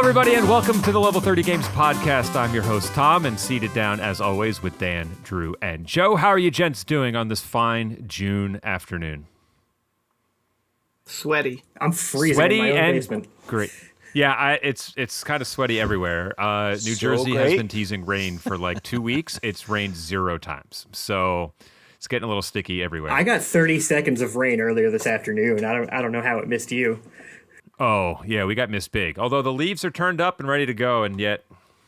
everybody, and welcome to the Level 30 Games podcast. I'm your host, Tom, and seated down, as always, with Dan, Drew, and Joe. How are you gents doing on this fine June afternoon? Sweaty. I'm freezing in my own basement. Great. Yeah, it's kind of sweaty everywhere. New Jersey has been teasing rain for like 2 weeks. It's rained 0 times. So it's getting a little sticky everywhere. I got 30 seconds of rain earlier this afternoon. I don't know how it missed you. Oh, yeah, we got missed big. Although the leaves are turned up and ready to go, and yet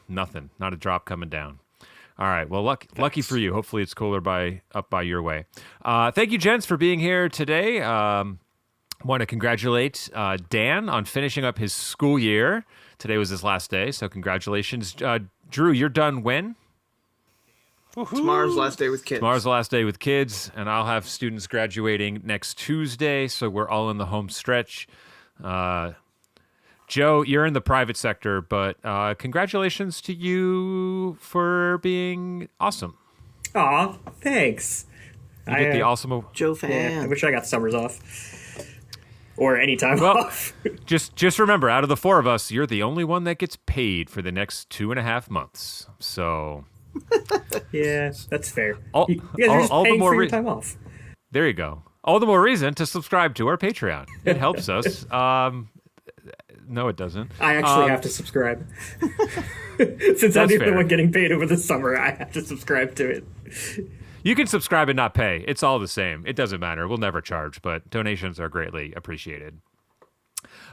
nothing. Not a drop coming down. All right, well, lucky for you. Hopefully it's cooler up by your way. Thank you, gents, for being here today. Want to congratulate Dan on finishing up his school year. Today was his last day, so congratulations. Drew, you're done when? Tomorrow's the last day with kids. Tomorrow's the last day with kids, and I'll have students graduating next Tuesday, so we're all in the home stretch. Joe, you're in the private sector, but congratulations to you for being awesome. Aw, thanks. You get the awesome... Joe fan. Yeah, I wish I got summers off. Or any time off. just remember, out of the 4 of us, you're the only one that gets paid for the next 2.5 months. So... yeah, that's fair. You guys are just paying for your time off. There you go. All the more reason to subscribe to our Patreon. It helps us. No, it doesn't. I actually have to subscribe. Since I'm the one getting paid over the summer, I have to subscribe to it. You can subscribe and not pay. It's all the same. It doesn't matter. We'll never charge, but donations are greatly appreciated.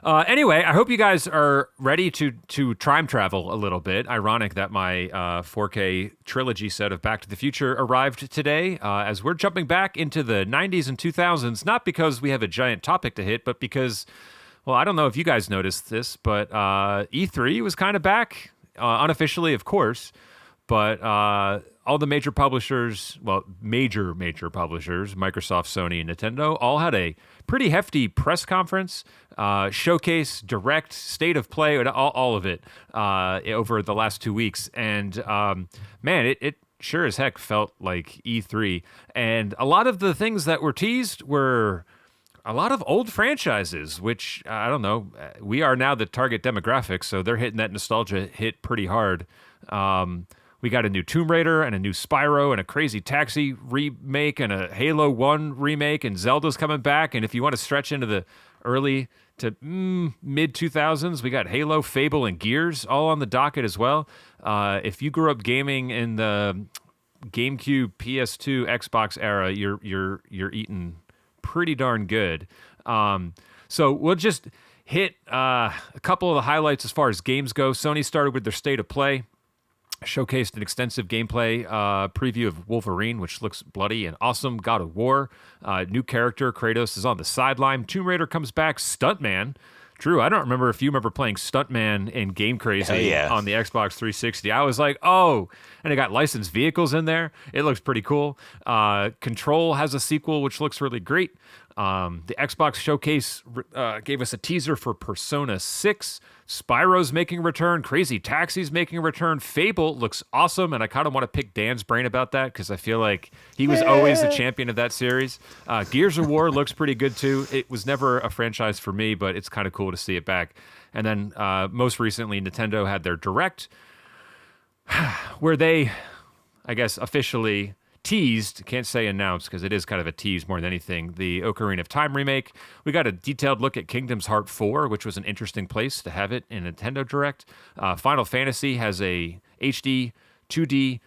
Anyway, I hope you guys are ready to time travel a little bit. Ironic that my 4K trilogy set of Back to the Future arrived today, as we're jumping back into the 90s and 2000s, not because we have a giant topic to hit, but because, well, I don't know if you guys noticed this, but E3 was kind of back, unofficially, of course, but all the major publishers, well, major publishers, Microsoft, Sony, and Nintendo, all had a pretty hefty press conference, showcase, direct, state of play, all of it over the last 2 weeks. And man, it sure as heck felt like E3. And a lot of the things that were teased were a lot of old franchises, which, I don't know, we are now the target demographic, so they're hitting that nostalgia hit pretty hard. We got a new Tomb Raider and a new Spyro and a Crazy Taxi remake and a Halo 1 remake, and Zelda's coming back. And if you want to stretch into the early to mid 2000s, we got Halo, Fable, and Gears all on the docket as well. If you grew up gaming in the GameCube, PS2, Xbox era, you're eating pretty darn good. So we'll just hit a couple of the highlights as far as games go. Sony started with their state of play. Showcased an extensive gameplay preview of Wolverine, which looks bloody and awesome. God of War, new character, Kratos is on the sideline. Tomb Raider comes back. Stuntman. Drew, I don't remember if you remember playing Stuntman in Game Crazy on the Xbox 360. I was like, oh, and it got licensed vehicles in there. It looks pretty cool. Control has a sequel, which looks really great. The Xbox Showcase gave us a teaser for Persona 6. Spyro's making a return. Crazy Taxi's making a return. Fable looks awesome, and I kind of want to pick Dan's brain about that because I feel like he was always the champion of that series. Gears of War looks pretty good, too. It was never a franchise for me, but it's kind of cool to see it back. And then most recently, Nintendo had their Direct, where they, I guess, officially teased, can't say announced because it is kind of a tease more than anything, the Ocarina of Time remake. We got a detailed look at Kingdom's Heart 4, which was an interesting place to have it in Nintendo Direct. Final Fantasy has a HD 2D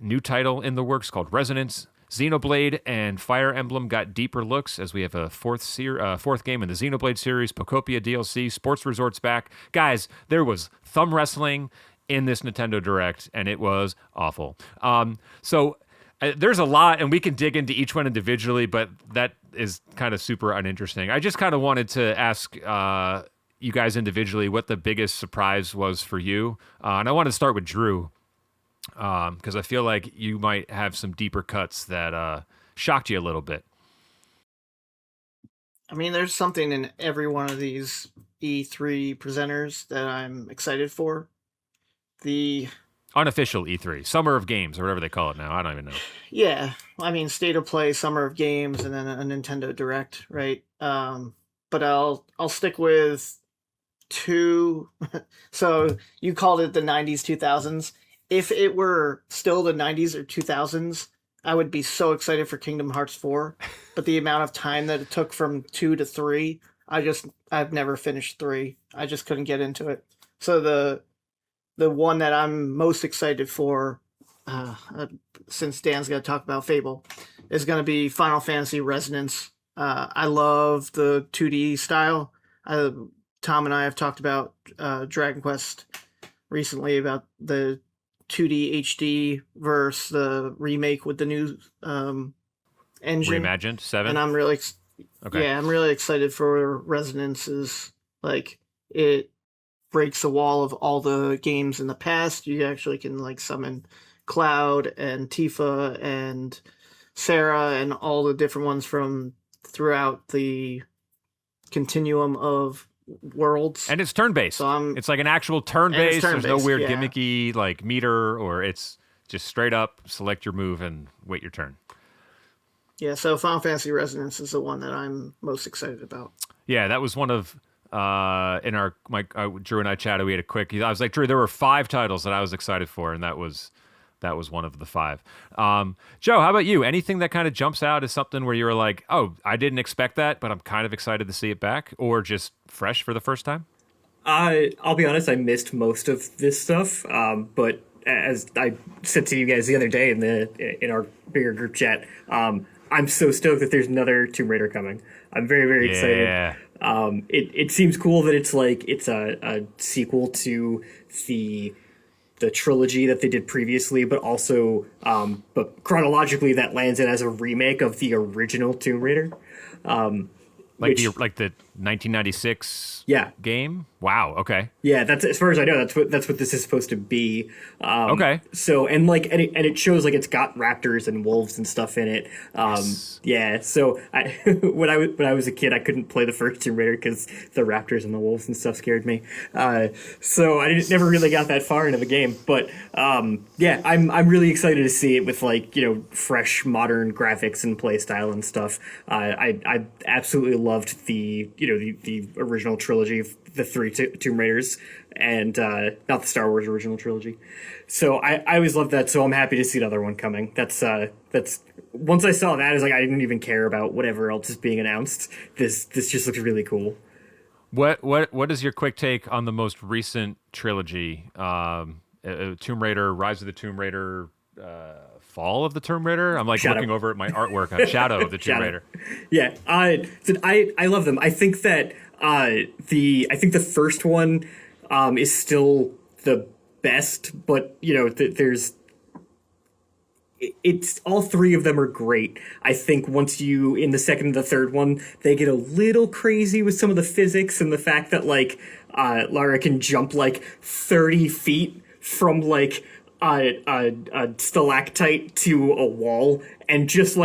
new title in the works called Resonance. Xenoblade and Fire Emblem got deeper looks as we have a fourth game in the Xenoblade series. Pocopia DLC, Sports Resort's back. Guys, there was thumb wrestling in this Nintendo Direct, and it was awful. There's a lot, and we can dig into each one individually, but that is kind of super uninteresting. I just kind of wanted to ask you guys individually what the biggest surprise was for you. And I want to start with Drew, because I feel like you might have some deeper cuts that shocked you a little bit. I mean, there's something in every one of these E3 presenters that I'm excited for. The unofficial E3, Summer of Games, or whatever they call it now. I don't even know. Yeah, I mean, State of Play, Summer of Games, and then a Nintendo Direct, right? But I'll stick with 2. So you called it the 90s, 2000s. If it were still the 90s or 2000s, I would be so excited for Kingdom Hearts 4. But the amount of time that it took from 2 to 3, I've never finished 3. I just couldn't get into it. So the one that I'm most excited for, since Dan's going to talk about Fable, is going to be Final Fantasy Resonance. I love the 2D style. Tom and I have talked about Dragon Quest recently, about the 2D HD versus the remake with the new engine. Reimagined 7? And I'm really excited for Resonance's, like, it breaks the wall of all the games in the past. You actually can like summon Cloud and Tifa and Sarah and all the different ones from throughout the continuum of worlds. And it's turn-based. So it's like an actual turn-based. There's no weird yeah. gimmicky like meter, or it's just straight up select your move and wait your turn. Yeah, so Final Fantasy Resonance is the one that I'm most excited about. Yeah, that was one of in our Drew and I chatted. We had a quick. I was like, Drew, there were 5 titles that I was excited for, and that was one of the 5. Joe, how about you? Anything that kind of jumps out as something where you were like, oh, I didn't expect that, but I'm kind of excited to see it back, or just fresh for the first time? I'll be honest, I missed most of this stuff, but as I said to you guys the other day in our bigger group chat, I'm so stoked that there's another Tomb Raider coming. I'm very, very excited. It seems cool that it's a sequel to the trilogy that they did previously, but also but chronologically that lands it as a remake of the original Tomb Raider. Like the 1996 game? Wow, okay. Yeah, that's, as far as I know, that's what this is supposed to be. Okay. So and it shows like it's got raptors and wolves and stuff in it. Yes. Yeah. So when I was a kid, I couldn't play the first Tomb Raider because the raptors and the wolves and stuff scared me. So I never really got that far into the game. But yeah, I'm really excited to see it with fresh modern graphics and play style and stuff. I absolutely loved the original trilogy of the 3 Tomb Raiders, and not the Star Wars original trilogy. So I always loved that. So I'm happy to see another one coming. That's once I saw that, I was like, I didn't even care about whatever else is being announced. This just looks really cool. What is your quick take on the most recent trilogy? Tomb Raider, Rise of the Tomb Raider, Fall of the Tomb Raider? I'm like looking over at my artwork on Shadow of the Tomb Raider. Yeah, I love them. I think that the first one is still the best, but there's it's all 3 of them are great. I think once you in the second and the third one, they get a little crazy with some of the physics and the fact that Lara can jump 30 feet from a stalactite to a wall and just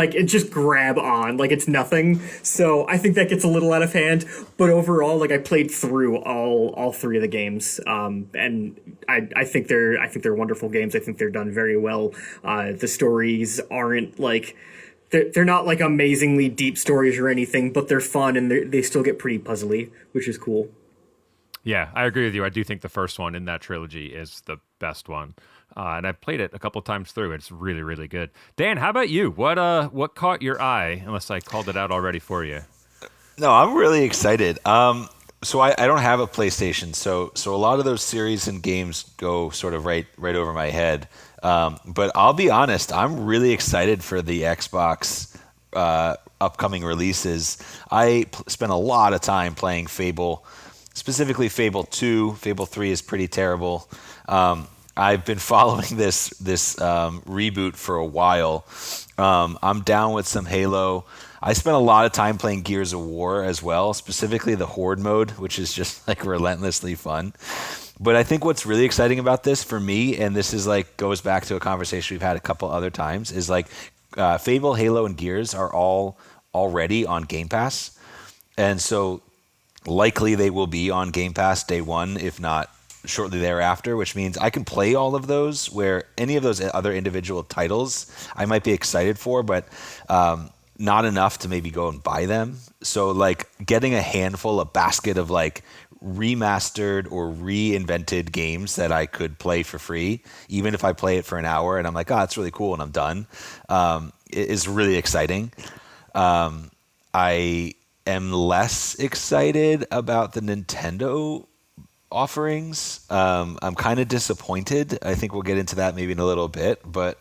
grab on like it's nothing. So I think that gets a little out of hand, but overall, I played through all 3 of the games, and I think they're wonderful games. I think they're done very well. The stories aren't they're not amazingly deep stories or anything, but they're fun and they still get pretty puzzly, which is cool. Yeah, I agree with you. I do think the first one in that trilogy is the best one. And I've played it a couple times through. It's really, really good. Dan, how about you? What caught your eye, unless I called it out already for you? No, I'm really excited. So I don't have a PlayStation, so a lot of those series and games go sort of right over my head. But I'll be honest, I'm really excited for the Xbox upcoming releases. I spent a lot of time playing Fable, specifically Fable 2. Fable 3 is pretty terrible. I've been following this reboot for a while. I'm down with some Halo. I spent a lot of time playing Gears of War as well, specifically the Horde mode, which is just relentlessly fun. But I think what's really exciting about this for me, and this is goes back to a conversation we've had a couple other times, is Fable, Halo, and Gears are all already on Game Pass. And so likely they will be on Game Pass day one, if not shortly thereafter, which means I can play all of those, where any of those other individual titles I might be excited for, but not enough to maybe go and buy them. So getting a basket of remastered or reinvented games that I could play for free, even if I play it for an hour and I'm like, oh, it's really cool and I'm done, it is really exciting. I am less excited about the Nintendo offerings. I'm kind of disappointed. I think we'll get into that maybe in a little bit, but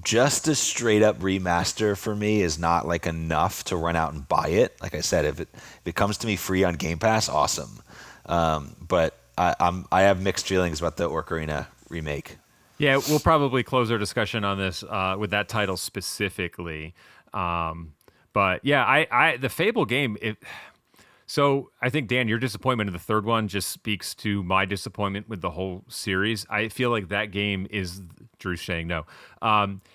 just a straight up remaster for me is not like enough to run out and buy it. Like I said, if it comes to me free on Game Pass, awesome. But I have mixed feelings about the Ocarina remake. Yeah, we'll probably close our discussion on this with that title specifically. But yeah, I the Fable game. So I think, Dan, your disappointment in the third one just speaks to my disappointment with the whole series. I feel like that game is Drew's saying no.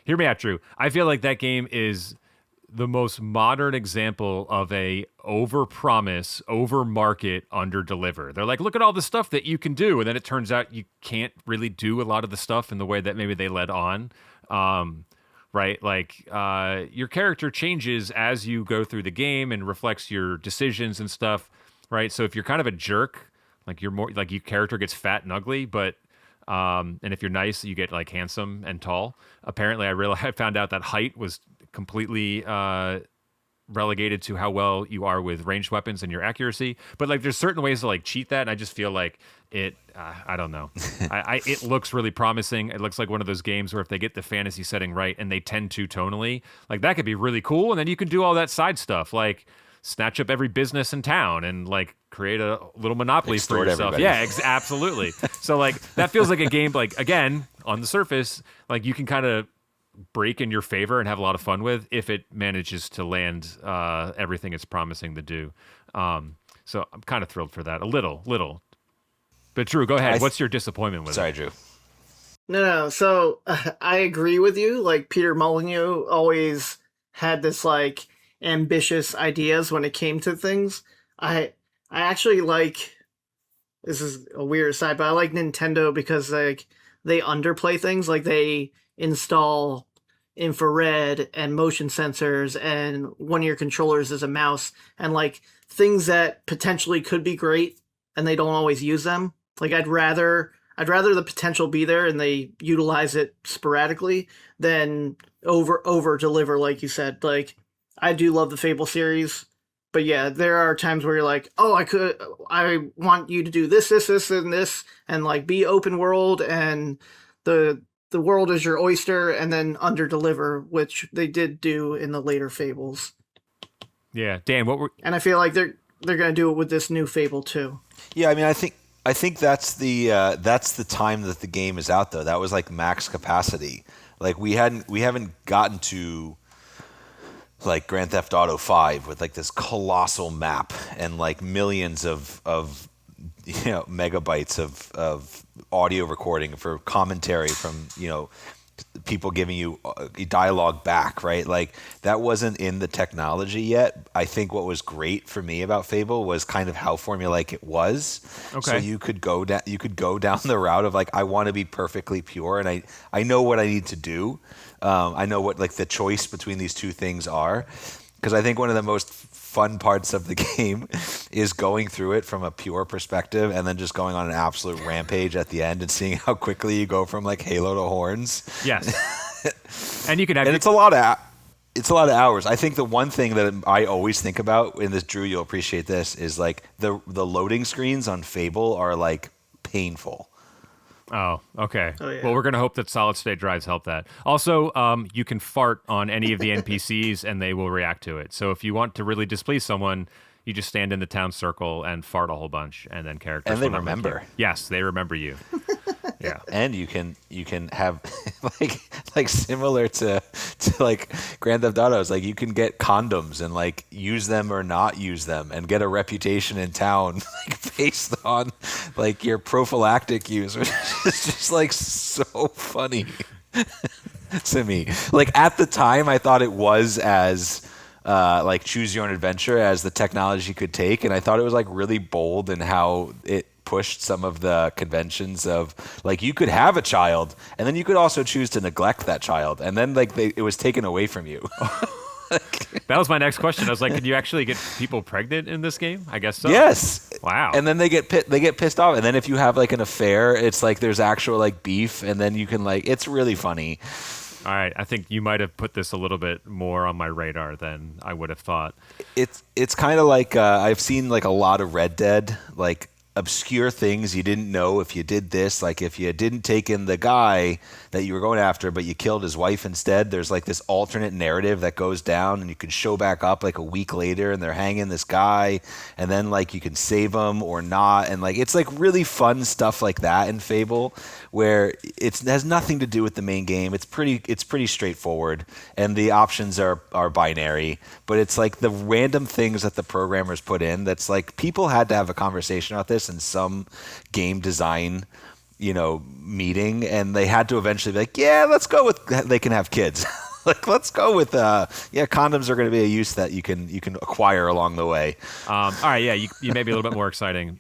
Hear me out, Drew. I feel like that game is the most modern example of a over-promise, over-market, under-deliver. They're like, look at all the stuff that you can do, and then it turns out you can't really do a lot of the stuff in the way that maybe they led on. Right? Like your character changes as you go through the game and reflects your decisions and stuff, right? So if you're kind of a jerk, like you're more like your character gets fat and ugly, but and if you're nice, you get like handsome and tall. Apparently, I found out that height was completely relegated to how well you are with ranged weapons and your accuracy. But like there's certain ways to like cheat that, and I just feel like it I don't know. It looks really promising. It looks like one of those games where if they get the fantasy setting right and they tend to tonally, like that could be really cool, and then you can do all that side stuff like snatch up every business in town and like create a little monopoly Extort for yourself. everybody. Yeah, absolutely. So like that feels like a game like again, on the surface, like you can kind of break in your favor and have a lot of fun with if it manages to land everything it's promising to do. So I'm kind of thrilled for that. A little. But Drew, go ahead. What's your disappointment with Sorry, it? Drew. No. So I agree with you. Like Peter Molyneux always had this like ambitious ideas when it came to things. I actually like. This is a weird aside, but I like Nintendo because like they underplay things. Like they install infrared and motion sensors, and one of your controllers is a mouse, and like things that potentially could be great, and they don't always use them. Like I'd rather the potential be there and they utilize it sporadically than over deliver, like you said. Like I do love the Fable series, but yeah, there are times where you're like, oh, I want you to do this, and this, and like be open world, and the world is your oyster, and then under deliver, which they did do in the later Fables. Yeah, Dan, and I feel like they're gonna do it with this new Fable too. Yeah, I mean, I think that's the time that the game is out though. That was like max capacity. Like we haven't gotten to like Grand Theft Auto 5 with like this colossal map and like millions of megabytes of audio recording for commentary from people giving you dialogue back, right? Like that wasn't in the technology yet. I think what was great for me about Fable was kind of how formulaic it was. Okay. So you could go down the route of like, I want to be perfectly pure, and I know what I need to do. I know what like the choice between these two things are, because I think one of the most fun parts of the game is going through it from a pure perspective and then just going on an absolute rampage at the end and seeing how quickly you go from like Halo to horns. Yes. And you can have and it's a lot of hours. I think the one thing that I always think about in this, Drew, you'll appreciate this, is like the loading screens on Fable are like painful. Oh, okay. Oh, yeah. Well, we're going to hope that solid state drives help that. Also, you can fart on any of the NPCs and they will react to it. So if you want to really displease someone, you just stand in the town circle and fart a whole bunch, and then characters And they will not remember. like you. Yes, they remember you. Yeah. And you can have like similar to like Grand Theft Auto, it's like you can get condoms and like use them or not use them and get a reputation in town like based on like your prophylactic use, which is just like so funny to me. Like at the time I thought it was as like choose your own adventure as the technology could take, and I thought it was like really bold in how it pushed some of the conventions of like you could have a child and then you could also choose to neglect that child, and then like it was taken away from you. That was my next question. I was like, can you actually get people pregnant in this game? I guess so. Yes. Wow. And then they get pissed off. And then if you have like an affair, it's like there's actual like beef, and then you can like it's really funny. All right, I think you might have put this a little bit more on my radar than I would have thought. It's kind of like I've seen like a lot of Red Dead, like obscure things you didn't know if you did this. Like if you didn't take in the guy that you were going after, but you killed his wife instead, there's like this alternate narrative that goes down, and you can show back up like a week later, and they're hanging this guy, and then like you can save him or not, and like it's like really fun stuff like that in Fable, where it has nothing to do with the main game. It's pretty straightforward, and the options are binary, but it's like the random things that the programmers put in that's like people had to have a conversation about this in some game design meeting, and they had to eventually be like, yeah, let's go with they can have kids. Like, let's go with condoms are going to be a use that you can acquire along the way. All right, yeah, you may be a little bit more excited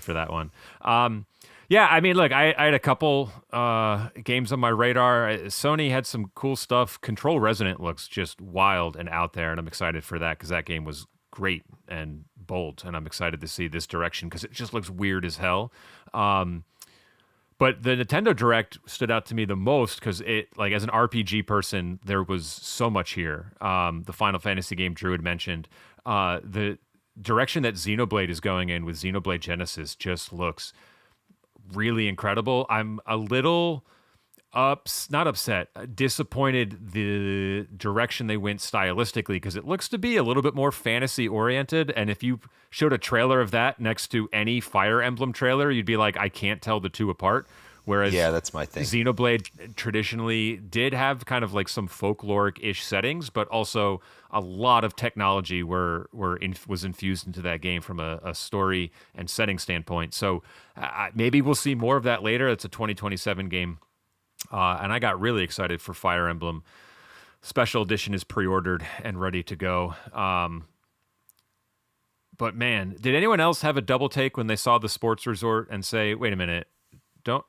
for that one. Yeah, I mean, look, I had a couple games on my radar. Sony had some cool stuff. Control Resonant looks just wild and out there, and I'm excited for that because that game was great and bold, and I'm excited to see this direction because it just looks weird as hell. But the Nintendo Direct stood out to me the most because it, like, as an RPG person, there was so much here. The Final Fantasy game Drew had mentioned, the direction that Xenoblade is going in with Xenoblade Genesis just looks really incredible. I'm a little not upset, disappointed the direction they went stylistically, because it looks to be a little bit more fantasy oriented. And if you showed a trailer of that next to any Fire Emblem trailer, you'd be like, I can't tell the two apart. Whereas yeah, that's my thing. Xenoblade traditionally did have kind of like some folkloric-ish settings, but also a lot of technology was infused into that game from a story and setting standpoint. So maybe we'll see more of that later. It's a 2027 game. And I got really excited for Fire Emblem. Special Edition is pre-ordered and ready to go. But man, did anyone else have a double take when they saw the sports resort and say, wait a minute, do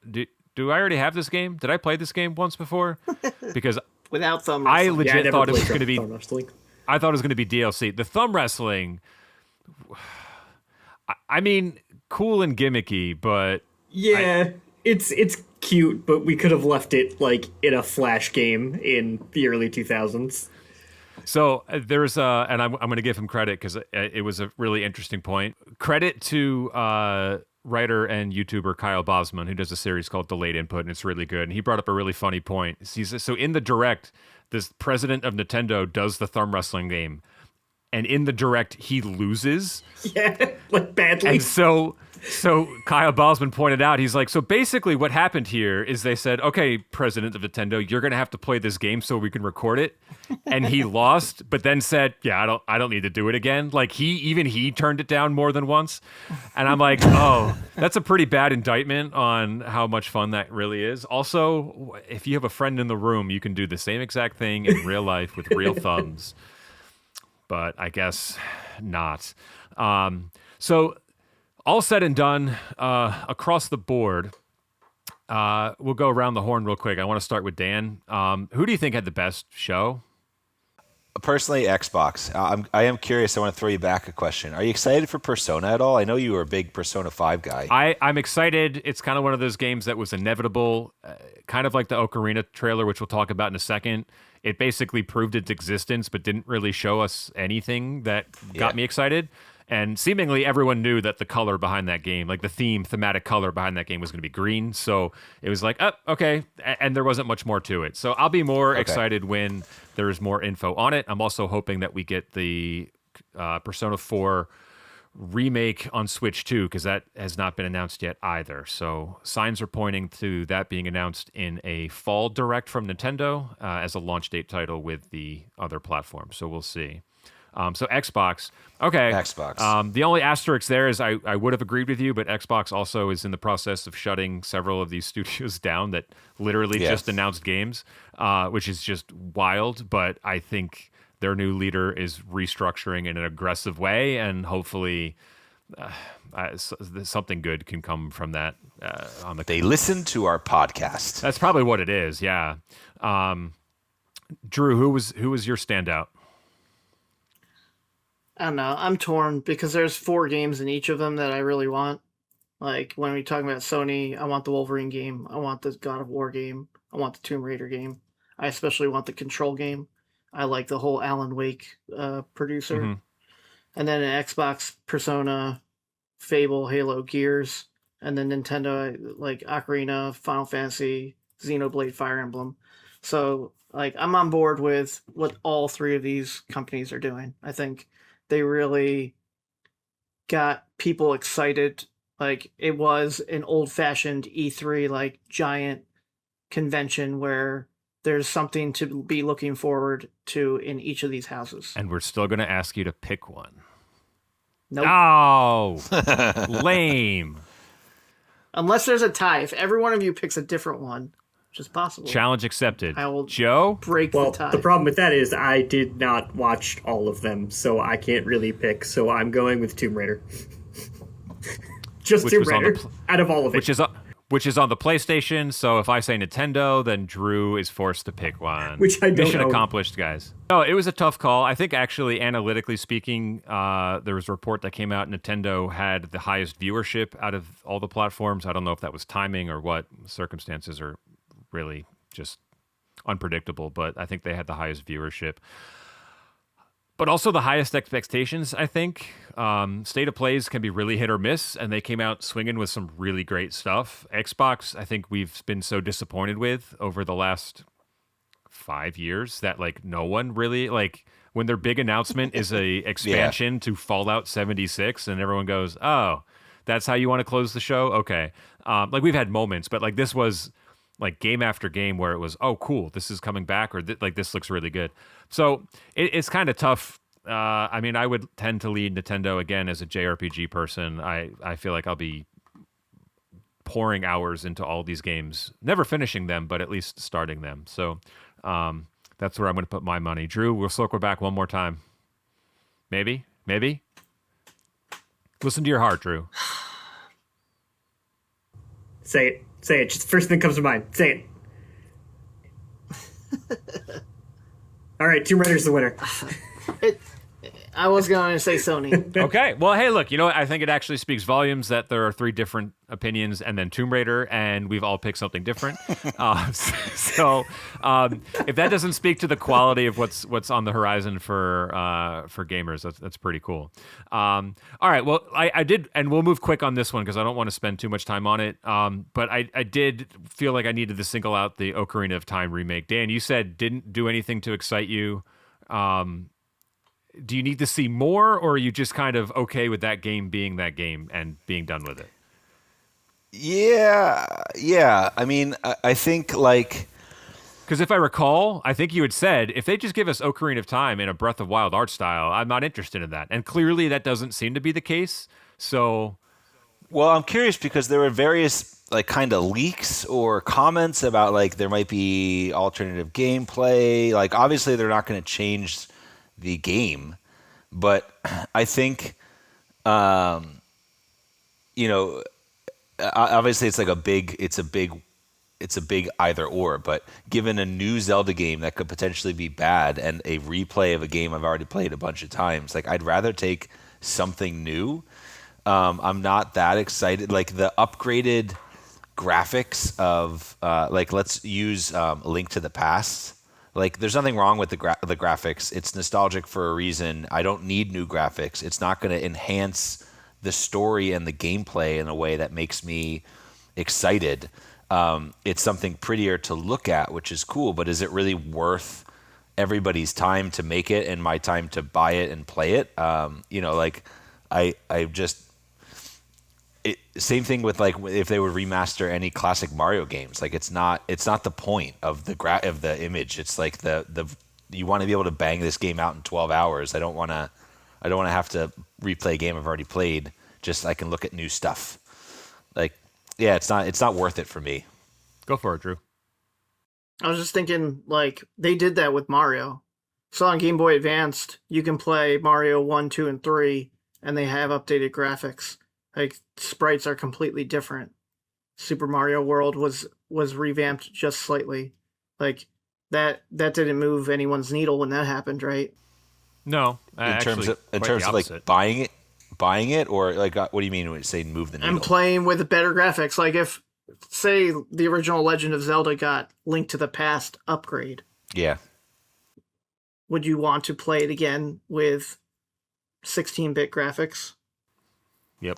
I already have this game? Did I play this game once before? Because without thumb I wrestling. legit thought it was going to be thumb wrestling. I thought it was going to be DLC. The thumb wrestling, I mean, cool and gimmicky, but Yeah, it's cute, but we could have left it like in a Flash game in the early 2000s. So there's and I'm going to give him credit because it was a really interesting point. Credit to writer and YouTuber Kyle Bosman, who does a series called Delayed Input, and it's really good. And he brought up a really funny point. He says, so in the Direct, this president of Nintendo does the thumb wrestling game, and in the Direct, he loses. Yeah, like badly. And so Kyle Bosman pointed out, he's like, so basically what happened here is they said, okay, president of Nintendo, you're going to have to play this game so we can record it. And he lost, but then said, yeah, I don't need to do it again. Like he turned it down more than once. And I'm like, oh, that's a pretty bad indictment on how much fun that really is. Also, if you have a friend in the room, you can do the same exact thing in real life with real thumbs. But I guess not. So all said and done, across the board, we'll go around the horn real quick. I want to start with Dan. Who do you think had the best show? Personally, Xbox. I am curious. I want to throw you back a question. Are you excited for Persona at all? I know you were a big Persona 5 guy. I'm excited. It's kind of one of those games that was inevitable, kind of like the Ocarina trailer, which we'll talk about in a second. It basically proved its existence, but didn't really show us anything that got me excited. And seemingly everyone knew that the color behind that game, like the thematic color behind that game was going to be green. So it was like, oh, okay. And there wasn't much more to it. So I'll be more excited when there's more info on it. I'm also hoping that we get the Persona 4 remake on Switch too, because that has not been announced yet either. So signs are pointing to that being announced in a fall direct from Nintendo as a launch date title with the other platforms. So we'll see. So Xbox. Okay. Xbox. The only asterisk there is I would have agreed with you, but Xbox also is in the process of shutting several of these studios down that literally just announced games, which is just wild. But I think their new leader is restructuring in an aggressive way, and hopefully something good can come from that. They listen to our podcast. That's probably what it is, yeah. Drew, who was your standout? I don't know. I'm torn because there's 4 games in each of them that I really want. Like when we talk about Sony, I want the Wolverine game, I want the God of War game, I want the Tomb Raider game. I especially want the Control game. I like the whole Alan Wake producer. Hmm. And then an Xbox Persona, Fable, Halo, Gears, and then Nintendo like Ocarina, Final Fantasy, Xenoblade, Fire Emblem. So like I'm on board with what all 3 of these companies are doing. I think they really got people excited. Like it was an old-fashioned E3 like giant convention where there's something to be looking forward to in each of these houses. And we're still going to ask you to pick one. Nope. Oh, lame. Unless there's a tie. If every one of you picks a different one, which is possible, Challenge accepted. I will Joe? break Well, the tie. the problem with that is I did not watch all of them, so I can't really pick. So I'm going with Tomb Raider. Just Which Tomb was on Raider the out of all of it. Which is on the PlayStation, so if I say Nintendo, then Drew is forced to pick one. Which I don't Mission know. accomplished, guys. No, it was a tough call. I think actually, analytically speaking, there was a report that came out. Nintendo had the highest viewership out of all the platforms. I don't know if that was timing or what. Circumstances are really just unpredictable, but I think they had the highest viewership. But also the highest expectations, I think. State of plays can be really hit or miss, and they came out swinging with some really great stuff. Xbox, I think we've been so disappointed with over the last 5 years that like no one really like when their big announcement is a expansion to Fallout 76, and everyone goes, "Oh, that's how you want to close the show?" Okay, like we've had moments, but like this was like game after game where it was, "Oh, cool, this is coming back," or like this looks really good. So it's kind of tough. I mean, I would tend to lead Nintendo again as a JRPG person. I feel like I'll be pouring hours into all these games, never finishing them, but at least starting them. So that's where I'm going to put my money. Drew, we'll circle back one more time. Maybe. Listen to your heart, Drew. Say it. Just the first thing that comes to mind. Say it. All right, Tomb Raider's the winner. I was going to say Sony. Okay. Well, hey, look, you know what? I think it actually speaks volumes that there are 3 different opinions and then Tomb Raider, and we've all picked something different. So if that doesn't speak to the quality of what's on the horizon for gamers, that's pretty cool. All right. Well, I did, and we'll move quick on this one because I don't want to spend too much time on it. But I did feel like I needed to single out the Ocarina of Time remake. Dan, you said didn't do anything to excite you. Do you need to see more, or are you just kind of okay with that game being that game and being done with it? Yeah. I mean, I think like Because if I recall, I think you had said if they just give us Ocarina of Time in a Breath of Wild art style, I'm not interested in that. And clearly that doesn't seem to be the case. So, well, I'm curious because there were various like kind of leaks or comments about like there might be alternative gameplay. Like obviously they're not going to change the game, but I think you know, obviously it's like a big either or, but given a new Zelda game that could potentially be bad and a replay of a game I've already played a bunch of times, like I'd rather take something new. I'm not that excited. Like the upgraded graphics of like let's use Link to the Past. Like there's nothing wrong with the graphics. It's nostalgic for a reason. I don't need new graphics. It's not going to enhance the story and the gameplay in a way that makes me excited. It's something prettier to look at, which is cool, but is it really worth everybody's time to make it and my time to buy it and play it? You know, like I just same thing with like if they would remaster any classic Mario games. Like it's not the point of the image. It's like the you want to be able to bang this game out in 12 hours. I don't want to have to replay a game I've already played. Just I can look at new stuff. Like yeah, it's not worth it for me. go for it, Drew. I was just thinking, like, they did that with Mario. So on Game Boy Advanced, you can play Mario 1, 2, and 3, and they have updated graphics. Like, sprites are completely different. Super Mario World was revamped just slightly. Like, that didn't move anyone's needle when that happened, right? No, in terms of like buying it, or like what do you mean when you say move the needle? I'm playing with better graphics. Like if, say, the original Legend of Zelda got Link to the Past upgrade, Yeah. would you want to play it again with 16-bit graphics? Yep.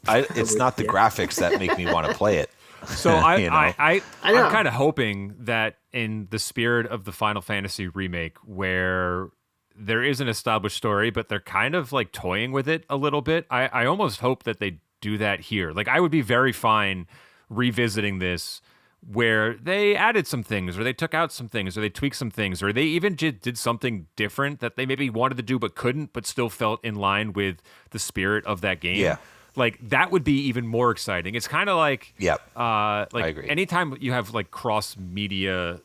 It's not the graphics that make me want to play it. So I know. I'm kind of hoping that in the spirit of the Final Fantasy remake, where there is an established story, but they're kind of like toying with it a little bit, I almost hope that they do that here. Like, I would be very fine revisiting this where they added some things, or they took out some things, or they tweaked some things, or they even did something different that they maybe wanted to do but couldn't, but still felt in line with the spirit of that game. Yeah. Like, that would be even more exciting. It's kind of like, I agree. Anytime you have like cross media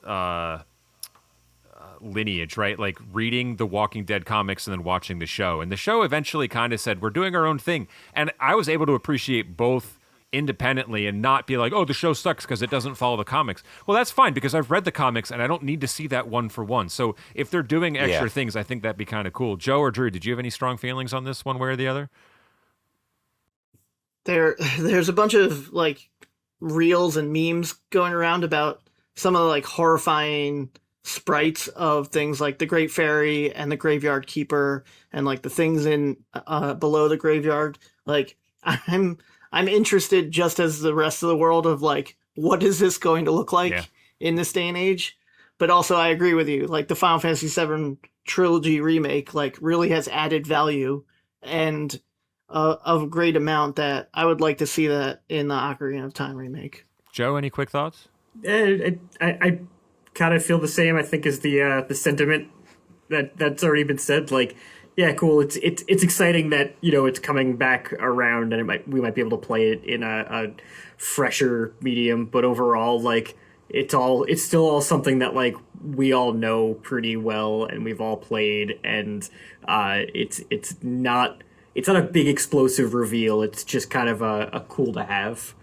lineage, right? Like reading the Walking Dead comics and then watching the show, and the show eventually kind of said, we're doing our own thing. And I was able to appreciate both independently and not be like, oh, the show sucks because it doesn't follow the comics. Well, that's fine, because I've read the comics and I don't need to see that one for one. So if they're doing extra things, I think that'd be kind of cool. Joe or Drew, did you have any strong feelings on this one way or the other? There's a bunch of like reels and memes going around about some of the like horrifying sprites of things like the Great Fairy and the Graveyard Keeper, and like the things in below the graveyard. Like, I'm interested, just as the rest of the world, of like, what is this going to look like in this day and age? But also, I agree with you. Like, the Final Fantasy VII trilogy remake like really has added value and of a great amount that I would like to see that in the Ocarina of Time remake. Joe, any quick thoughts? I kind of feel the same. I think is the sentiment that's already been said. Like, yeah, cool. It's exciting that, you know, it's coming back around, and we might be able to play it in a fresher medium. But overall, like, it's still all something that like we all know pretty well and we've all played, and it's not a big explosive reveal. It's just kind of a cool to have.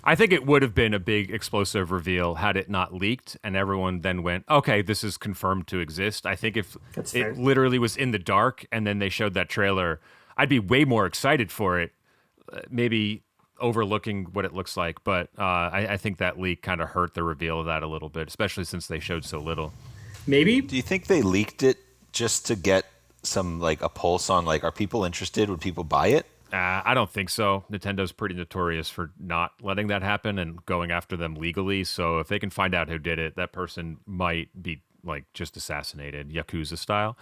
I think it would have been a big explosive reveal had it not leaked and everyone then went, okay, this is confirmed to exist. I think if it literally was in the dark and then they showed that trailer, I'd be way more excited for it, maybe overlooking what it looks like. But I think that leak kind of hurt the reveal of that a little bit, especially since they showed so little. Maybe. Do you think they leaked it just to get some, like, a pulse on, like, are people interested? Would people buy it? I don't think so. Nintendo's pretty notorious for not letting that happen and going after them legally. So if they can find out who did it, that person might be like just assassinated, Yakuza style.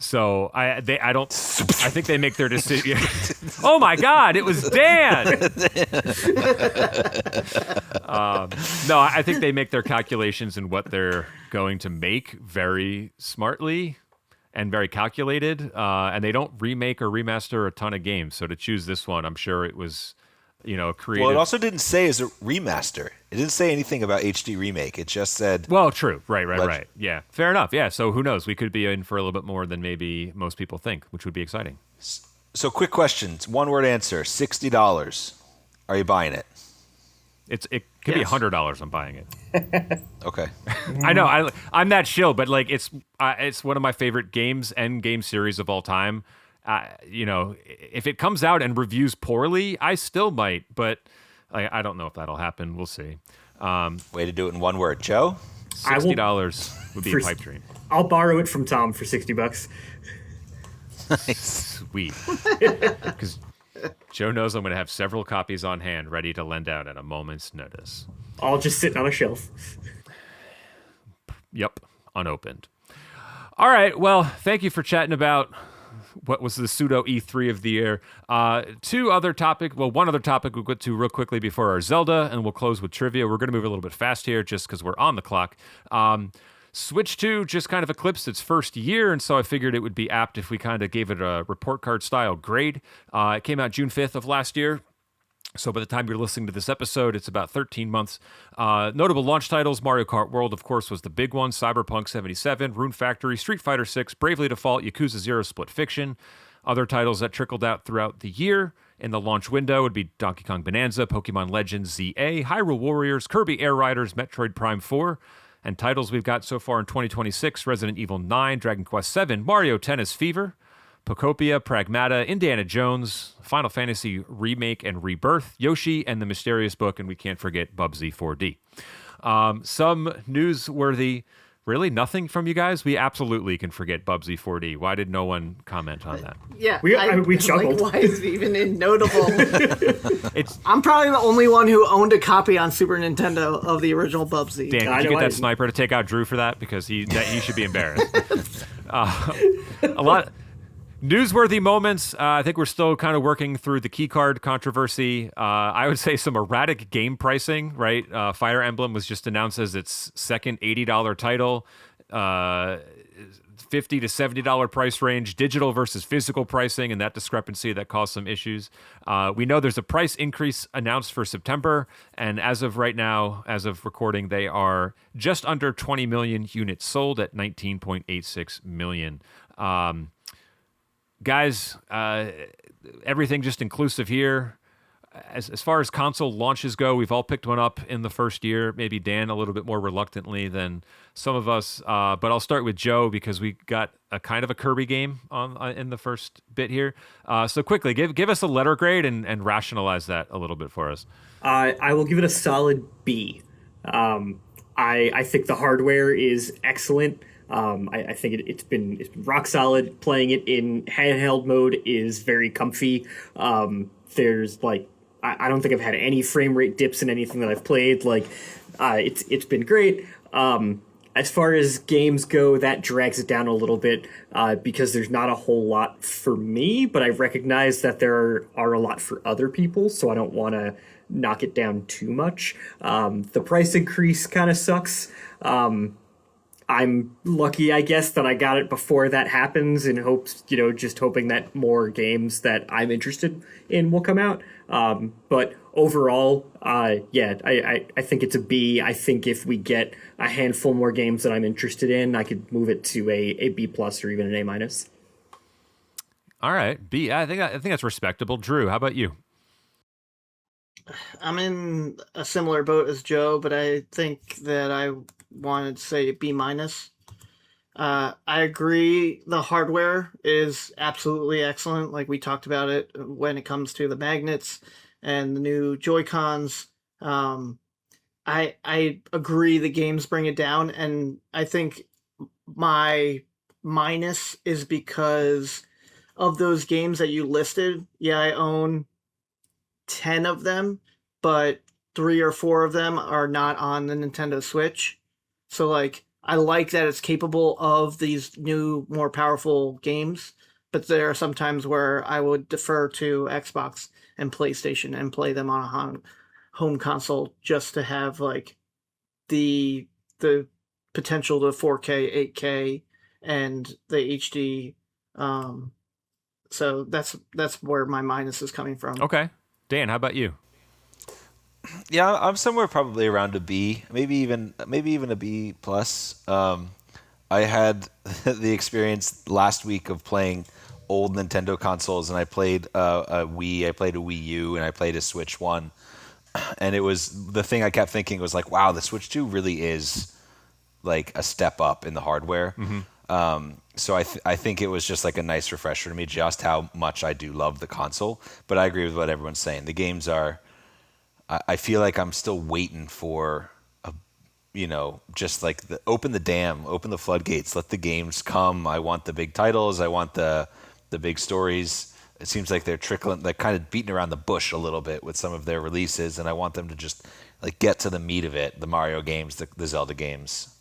So I think they make their decision. Oh my God, it was Dan. No, I think they make their calculations in what they're going to make very smartly and very calculated, and they don't remake or remaster a ton of games. So to choose this one, I'm sure it was, creative. Well, it also didn't say as a remaster. It didn't say anything about HD remake. It just said... Well, true. Right. Yeah, fair enough. Yeah, so who knows? We could be in for a little bit more than maybe most people think, which would be exciting. So quick questions. One-word answer. $60. Are you buying it? It could be $100. I'm buying it. Okay. I know. I'm that shill, but like it's one of my favorite games and game series of all time. If it comes out and reviews poorly, I still might, but I don't know if that'll happen. We'll see. Way to do it in one word, Joe. $60 would be a pipe dream. I'll borrow it from Tom for $60. Sweet. Because Joe knows I'm going to have several copies on hand ready to lend out at a moment's notice. All just sitting on a shelf. Yep, unopened. All right, well, thank you for chatting about what was the pseudo E3 of the year. One other topic we'll get to real quickly before our Zelda, and we'll close with trivia. We're going to move a little bit fast here just because we're on the clock. Switch 2 just kind of eclipsed its first year, and so I figured it would be apt if we kind of gave it a report card style grade. It came out June 5th of last year, so by the time you're listening to this episode, it's about 13 months. Notable launch titles: Mario Kart World, of course, was the big one, Cyberpunk 77, Rune Factory, Street Fighter 6, Bravely Default, Yakuza 0 Split Fiction. Other titles that trickled out throughout the year in the launch window would be Donkey Kong Bonanza, Pokemon Legends ZA, Hyrule Warriors, Kirby Air Riders, Metroid Prime 4, And titles we've got so far in 2026: Resident Evil 9, Dragon Quest 7, Mario Tennis Fever, Pocopia, Pragmata, Indiana Jones, Final Fantasy Remake and Rebirth, Yoshi, and The Mysterious Book, and we can't forget Bubsy 4D. Some newsworthy, really nothing from you guys? We absolutely can forget Bubsy 4D. Why did no one comment on that? Yeah, We chuckled. Like, why is it even notable? It's I'm probably the only one who owned a copy on Super Nintendo of the original Bubsy. Dan, I did you know get I that didn't. sniper to take out Drew for that? Because he should be embarrassed. A lot newsworthy moments. I think we're still kind of working through the keycard controversy. I would say some erratic game pricing, right? Fire Emblem was just announced as its second $80 title. $50 to $70 price range, digital versus physical pricing, and that discrepancy that caused some issues. We know there's a price increase announced for September, and as of right now, as of recording, they are just under 20 million units sold at 19.86 million. Guys, everything just inclusive here. As far as console launches go, we've all picked one up in the first year. Maybe Dan a little bit more reluctantly than some of us. But I'll start with Joe because we got a kind of a Kirby game on in the first bit here. So quickly, give us a letter grade and rationalize that a little bit for us. I will give it a solid B. I think the hardware is excellent. I think it's been rock solid. Playing it in handheld mode is very comfy. There's like I don't think I've had any frame rate dips in anything that I've played. Like it's been great. As far as games go, that drags it down a little bit because there's not a whole lot for me, but I recognize that there are a lot for other people, so I don't want to knock it down too much. The price increase kind of sucks. I'm lucky, I guess, that I got it before that happens in hopes, just hoping that more games that I'm interested in will come out. But overall, I think it's a B. I think if we get a handful more games that I'm interested in, I could move it to a B plus or even an A minus. All right, B. I think that's respectable. Drew, how about you? I'm in a similar boat as Joe, but I think that I wanted to say B minus. I agree. The hardware is absolutely excellent. Like we talked about it when it comes to the magnets and the new Joy-Cons. I agree the games bring it down, and I think my minus is because of those games that you listed. Yeah, I own 10 of them, but 3 or 4 of them are not on the Nintendo Switch. So like I like that it's capable of these new, more powerful games, but there are some times where I would defer to Xbox and PlayStation and play them on a home console just to have like the potential to 4K, 8K, and the HD. So that's where my minus is coming from. Okay, Dan, how about you? Yeah, I'm somewhere probably around a B, maybe even a B plus. I had the experience last week of playing old Nintendo consoles, and I played a Wii, I played a Wii U, and I played a Switch 1. And it was the thing I kept thinking was like, wow, the Switch 2 really is like a step up in the hardware. Mm-hmm. So I think it was just like a nice refresher to me just how much I do love the console. But I agree with what everyone's saying. The games are. I feel like I'm still waiting for just like open the dam, open the floodgates, let the games come. I want the big titles. I want the big stories. It seems like they're kind of beating around the bush a little bit with some of their releases, and I want them to just like get to the meat of it. The Mario games, the Zelda games,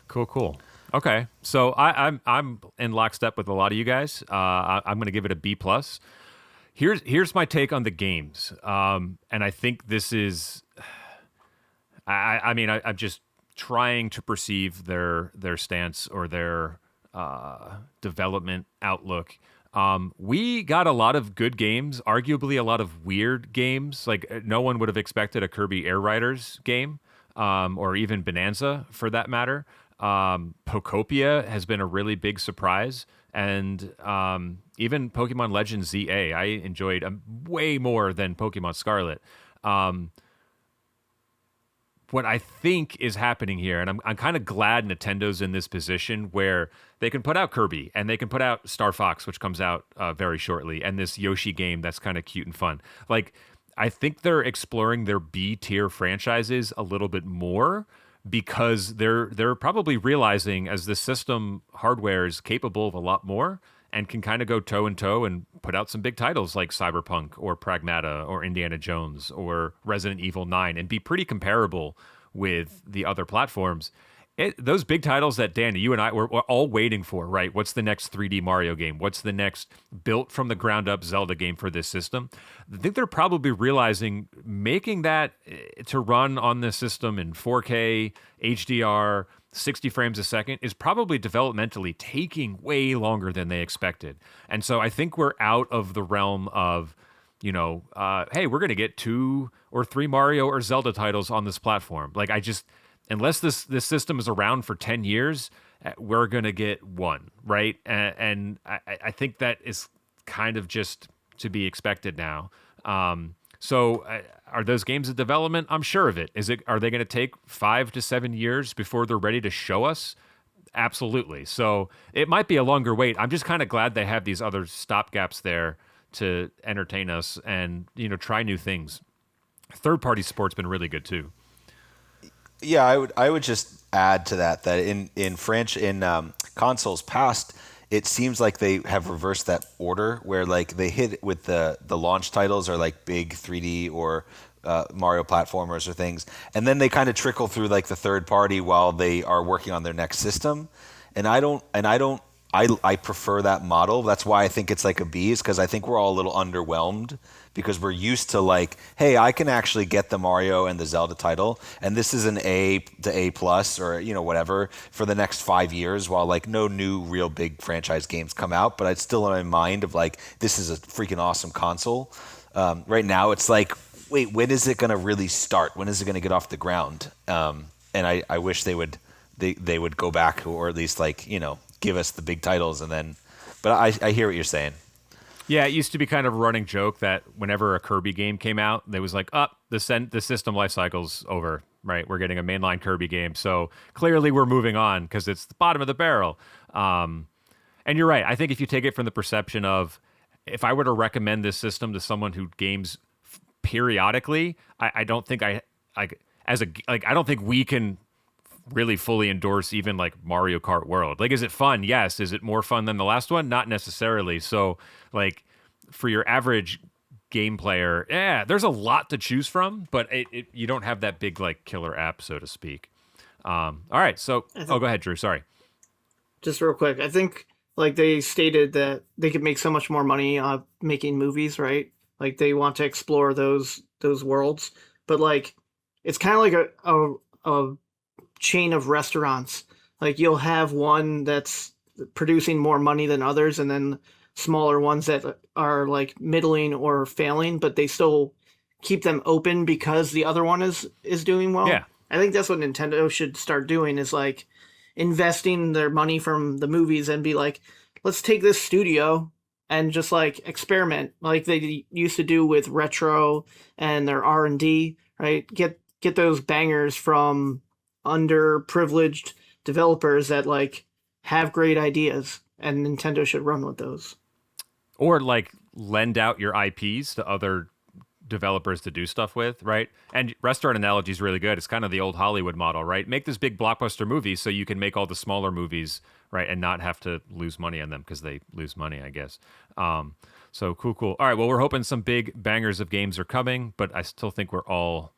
Cool. Okay, so I'm in lockstep with a lot of you guys. I'm going to give it a B plus. Here's my take on the games, and I think this is, I'm just trying to perceive their stance or their development outlook. We got a lot of good games, arguably a lot of weird games. Like no one would have expected a Kirby Air Riders game, or even Bonanza for that matter. Pocopia has been a really big surprise. And even Pokemon Legends ZA, I enjoyed way more than Pokemon Scarlet. what I think is happening here, and I'm kind of glad Nintendo's in this position where they can put out Kirby and they can put out Star Fox, which comes out very shortly, and this Yoshi game that's kind of cute and fun. Like, I think they're exploring their B tier franchises a little bit more because they're probably realizing as the system hardware is capable of a lot more and can kind of go toe and toe and put out some big titles like Cyberpunk or Pragmata or Indiana Jones or Resident Evil 9 and be pretty comparable with the other platforms. Those big titles that, Dan, you and I were all waiting for, right? What's the next 3D Mario game? What's the next built from the ground up Zelda game for this system? I think they're probably realizing making that to run on this system in 4K, HDR, 60 frames a second is probably developmentally taking way longer than they expected. And so I think we're out of the realm of, hey, we're going to get 2 or 3 Mario or Zelda titles on this platform. Like, unless this system is around for 10 years, we're going to get 1, right? And I think that is kind of just to be expected now. So are those games in development? I'm sure of it. Are they going to take 5 to 7 years before they're ready to show us? Absolutely. So it might be a longer wait. I'm just kind of glad they have these other stopgaps there to entertain us and, try new things. Third-party support's been really good too. Yeah, I would just add to that in consoles past, it seems like they have reversed that order where like they hit with the launch titles are like big 3D or Mario platformers or things, and then they kind of trickle through like the third party while they are working on their next system, I prefer that model. That's why I think it's like a B, is because I think we're all a little underwhelmed because we're used to like, hey, I can actually get the Mario and the Zelda title, and this is an A to A plus or whatever for the next 5 years while like no new real big franchise games come out. But it's still in my mind of like, this is a freaking awesome console. Right now, it's like, wait, when is it going to really start? When is it going to get off the ground? And I wish they would go back, or at least like give us the big titles and then. But I hear what you're saying. Yeah, it used to be kind of a running joke that whenever a Kirby game came out, they was like, the system life cycle's over, right? We're getting a mainline Kirby game. So clearly we're moving on because it's the bottom of the barrel. And you're right. I think if you take it from the perception of, if I were to recommend this system to someone who games periodically, I don't think I don't think we can really fully endorse even like Mario Kart World. Like, is it fun? Yes. Is it more fun than the last one? Not necessarily. So like for your average game player, yeah, there's a lot to choose from, but you don't have that big like killer app, so to speak. All right. So, go ahead, Drew. Sorry. Just real quick. I think like they stated that they could make so much more money making movies, right? Like they want to explore those worlds, but like it's kind of like a chain of restaurants. Like you'll have one that's producing more money than others, and then smaller ones that are like middling or failing, but they still keep them open because the other one is doing well. Yeah. I think that's what Nintendo should start doing, is like investing their money from the movies and be like, let's take this studio and just like experiment like they used to do with Retro and their R&D, right? Get those bangers from underprivileged developers that like have great ideas, and Nintendo should run with those. Or like lend out your IPs to other developers to do stuff with, right? And restaurant analogy is really good. It's kind of the old Hollywood model, right? Make this big blockbuster movie so you can make all the smaller movies, right? And not have to lose money on them, because they lose money, I guess. So cool. All right, well, we're hoping some big bangers of games are coming, but I still think we're all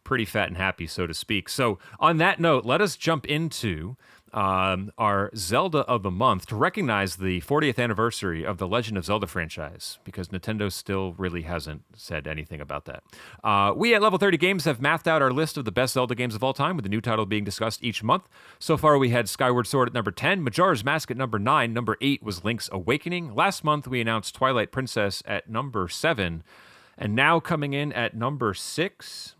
pretty fat and happy, so to speak. So on that note, let us jump into our Zelda of the month to recognize the 40th anniversary of the Legend of Zelda franchise, because Nintendo still really hasn't said anything about that. We at Level 30 Games have mathed out our list of the best Zelda games of all time, with a new title being discussed each month. So far, we had Skyward Sword at number 10, Majora's Mask at number 9, number 8 was Link's Awakening. Last month, we announced Twilight Princess at number 7, and now coming in at number 6...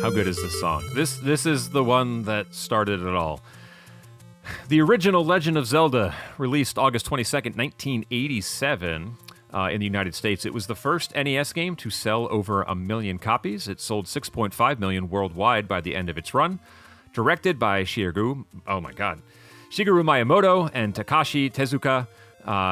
How good is this song? This is the one that started it all. The original Legend of Zelda, released August 22nd, 1987, in the United States. It was the first NES game to sell over 1 million copies. It sold 6.5 million worldwide by the end of its run. Directed by Shigeru Miyamoto and Takashi Tezuka.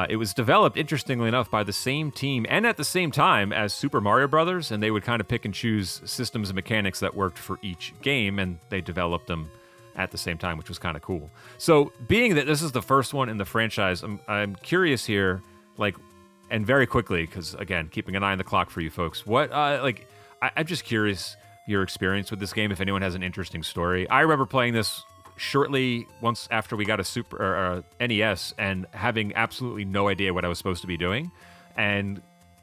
It was developed, interestingly enough, by the same team and at the same time as Super Mario Brothers, and they would kind of pick and choose systems and mechanics that worked for each game, and they developed them at the same time, which was kind of cool. So, being that this is the first one in the franchise, I'm curious here, like, and very quickly, because again, keeping an eye on the clock for you folks. I'm just curious your experience with this game. If anyone has an interesting story, I remember playing this shortly once after we got a NES and having absolutely no idea what I was supposed to be doing, and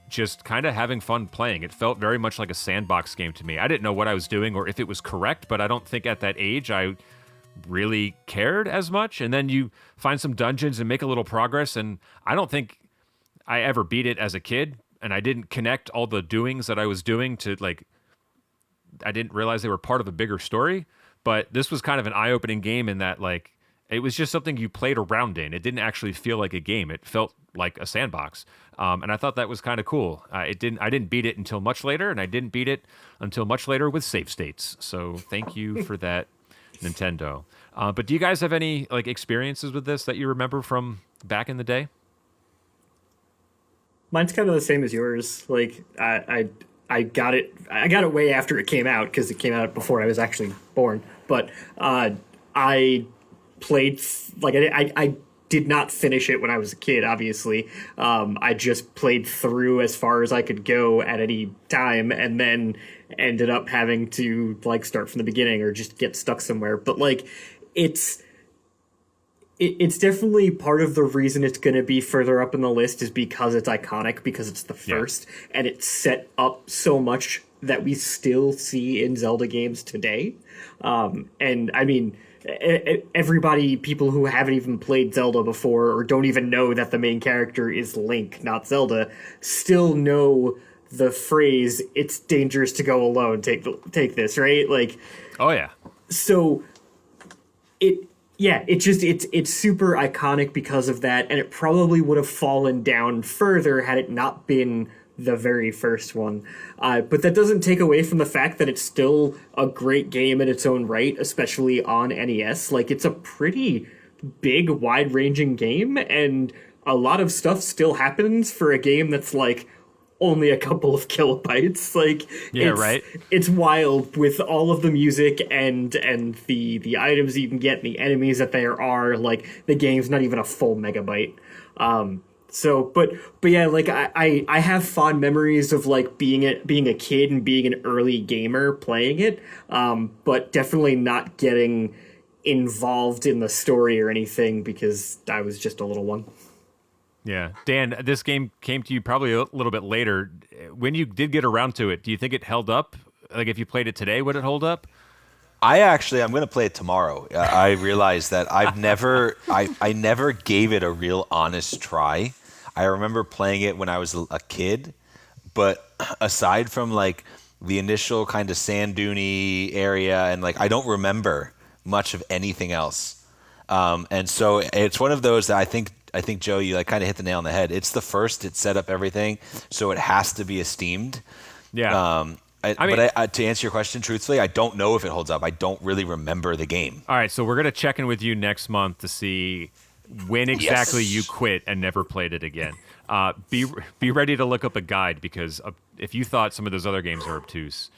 just kind of having fun playing. It felt very much like a sandbox game to me. I didn't know what I was doing or if it was correct, but I don't think at that age I really cared as much. And then you find some dungeons and make a little progress, and I don't think I ever beat it as a kid, and I didn't connect all the doings that I was doing to, like, I didn't realize they were part of a bigger story. But this was kind of an eye-opening game in that, like, it was just something you played around in. It didn't actually feel like a game. It felt like a sandbox. And I thought that was kind of cool. I didn't beat it until much later, and I didn't beat it until much later with save states. So thank you for that, Nintendo. But do you guys have any, like, experiences with this that you remember from back in the day? Mine's kind of the same as yours. Like, I got it way after it came out, because it came out before I was actually born. But I played, like, I did not finish it when I was a kid, obviously. I just played through as far as I could go at any time, and then ended up having to, like, start from the beginning or just get stuck somewhere. But, like, it's definitely part of the reason it's going to be further up in the list is because it's iconic, because it's the first, and it's set up so much that we still see in Zelda games today. And I mean, people who haven't even played Zelda before or don't even know that the main character is Link, not Zelda, still know the phrase, "It's dangerous to go alone, take this," right? Like, oh yeah. So it's super iconic because of that, and it probably would have fallen down further had it not been the very first one. But that doesn't take away from the fact that it's still a great game in its own right, especially on NES. Like, it's a pretty big, wide-ranging game, and a lot of stuff still happens for a game that's, like, only a couple of kilobytes. Like, right. It's wild with all of the music and the items you can get and the enemies that there are. Like, the game's not even a full megabyte. But yeah, like, I have fond memories of, like, being a kid and being an early gamer playing it, but definitely not getting involved in the story or anything because I was just a little one. Yeah. Dan, this game came to you probably a little bit later. When you did get around to it, do you think it held up? Like, if you played it today, would it hold up? I'm going to play it tomorrow. I realized that I never gave it a real honest try. I remember playing it when I was a kid, but aside from, like, the initial kind of sand dune-y area, and, like, I don't remember much of anything else. And so it's one of those that I think, Joe, you, like, kind of hit the nail on the head. It's the first. It set up everything, so it has to be esteemed. Yeah. But to answer your question, truthfully, I don't know if it holds up. I don't really remember the game. All right, so we're going to check in with you next month to see when exactly you quit and never played it again. Be ready to look up a guide, because if you thought some of those other games are obtuse,